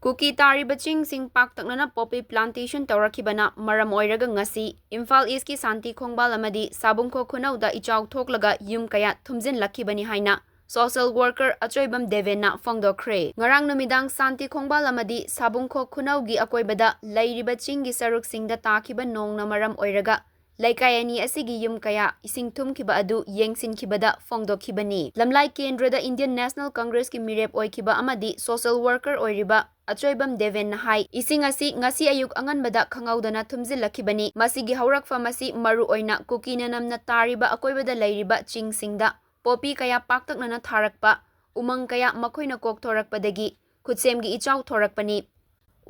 Kuki tariba chingsing Paktaknana Poppy plantation tourakhibana maram oiraga ngasi Imphal East ki Santi Khongbal amadi Sabungkho khunauda echao thoklaga yum kaya thumjanlakhibani haina social worker Achoibam Deben na phongdokhre ngarang numidang Santi Khongbal amadi Sabungkho khunaugi akoibada lairiba chingi saruksingda takhiba nongna maram oiraga Laikayani asigi yum kaya ising thumkiba adu yengsinkibada phongdokhibani lamlai kendrada Indian National Congress ki mirep oikiba amadi social worker oiriba Achoibam Deben na hai ising asi ngasi ayuk anganbada khangaudana thumjanlakhibani masigi haurakfa masi maru oina kukina namna tariba akoibada lairiba chingsingda poppy kaya paktaknana tharakpa umang kaya makoina kok thorakpadagi khutsemgi echao thorakpani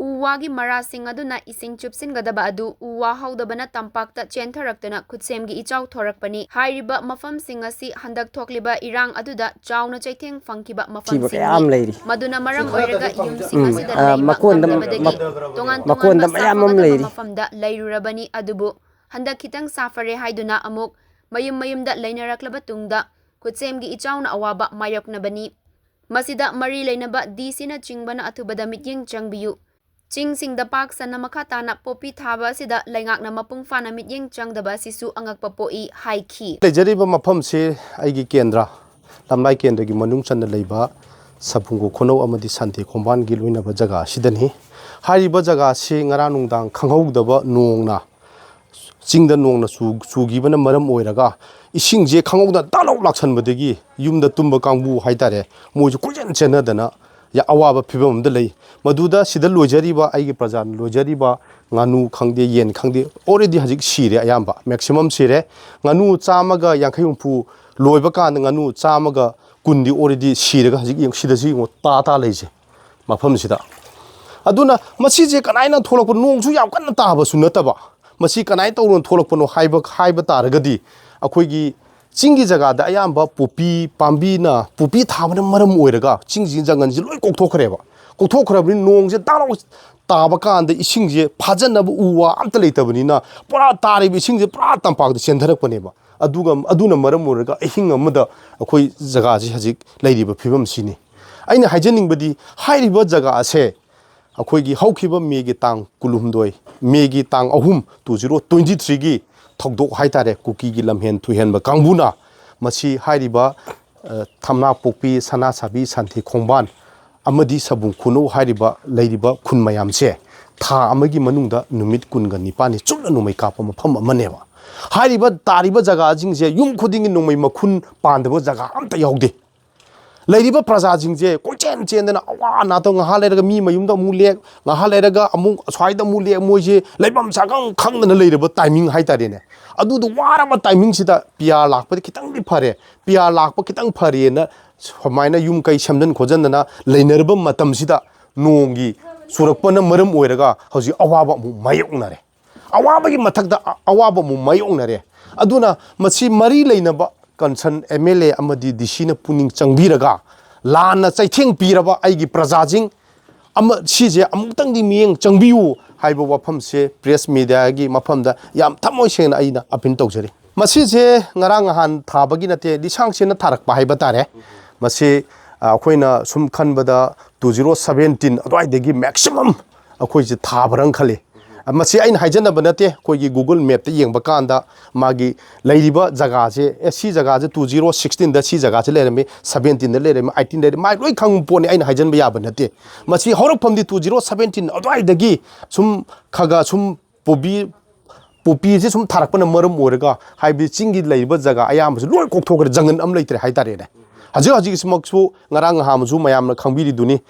Uwagi marasing aduna ising chupsingadaba adu uwa haudabana tampakta chentaraktana khutsemgi echao thorakpani hairiba mafamsing asi handak thokliba irang aduda chauna chaitheng fangkiba mafamsing maduna maram oiraga yumsing asida tongan mafamda lairurabani adubu handak khitang safare haiduna amuk mayumda lainaraklaba tungda khutsemgi echauna awaba mayoknabani masida mari lainaba DC na chingbana athubada mityeng changbiyu Chingsingda pak sana makatana poppy thaba sida laingakna mapung fana mityeng changdaba sisu angakpa poi haiki lejariba mafam se aigi kendra lamlai kendra gi manung channa leiba sabungko khono amadi Santi Khongbal gi loinaba jaga sidani hariba jaga se ngara nungdang khanghaudaba nongna chingda nongna chugibana maram oiraga isingje khanghaudna dalok laksanbadagi yumda tumba kangbu haitare moju kujen chenadana ya awaba phibam da lei maduda sida lojariba aigi prajan lojariba nganu khangde yen khangde already hajik sire ayamba maximum sire nganu chamaga yankhayumpu loiba kan nganu chamaga kundi already sirega hajik yang sida ji ngo ta leije mafam sida aduna masi je kanaina tholakpo nongsu yam kan ta ba sunataba masi kanai tawron tholakpo no haiba taragadi akoigi Chingi jaga da ayamba poppy pambi na poppy thabana maram oiraga chingji jangan ji loi kokthokhreba kokthokhrabni nongje dalo taba kan da isingje phajanaba uwa amta leitabani na pura taribi isingje pura tampak da sentharakpaneba aduna maram oiraga ahing amada akoi jaga ji hajik leiriba phibam sini aina haijaningbadi hairiba jaga ase akoigi haukhiba megi tang kulumdoi megi tang ahum 2023 gi thokdok haitare kuki gi lamhen thuhenba kangbuna masi hairiba thamna poppy sana sabi Santi Khongbal amadi sabung khuno hairiba leiriba khun mayamse tha amagi manungda numit kunga nipani chumna numai kapa mafam amaneba hairiba tariba jaga jingje yum khudingi numai makhun pandaba jaga amta yaude leiriba praja jingje kochen chendana awa na to ngaha leraga mi mayumda mulek ngaha leraga amu swaida mulek moje leibam sagang khangna leiraba timing haitare ne adudu waraba timing sida pia lakpa kitang di phare pia lakpa kitang phare na hamaina yum kai samdan khojanna leinerba matam sida nongi surakpana maram oiraga hoji awaba mu mayoknare awaba gi mathakda awaba mu mayoknare aduna masi mari leinaba concern MLA amadi DC na puning changbiraga lana chaitheng piraba aigi prajajing ama sije amutang di mieng changbiu haiba wafam se press media gi mafamda yam thamoi sengna aina apin tawjari masi je ngarang han thabagi nate disang se na tharak pa haiba tare masi akoina sum khanbada 2017 adwai degi maximum akoi je thabarang khale masi ain haijana banate koigi Google Map te yengba kanda magi leiriba jaga je si jaga je 2016 da si jaga je lerame 17 da lerame 18 da mai loi khang pone ain haijan ba ya banate masi horok famdi 2017 adwai dagi sum khaga sum poppy je sum tharakpana maram oraga haibi chingi leiriba jaga ayam loi kokthokre jangan am leitre haitare ne haji smaksu ngarang hamju mayamna khangbiri duni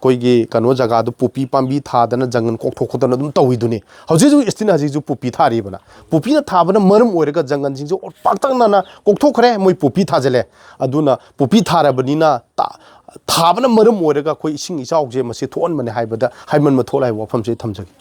koigi kano jaga du poppy pambi thadana jangan kokthokdana dum tawiduni haji istina haji poppy thari bana poppy na thabana maram oiraga jangan jingjo paktaknana kokthokre moi poppy thajale aduna poppy tharabani na thabana maram oiraga koi ising ichaugje masi thon mane haibada haiman ma tholai wafam se thamjagi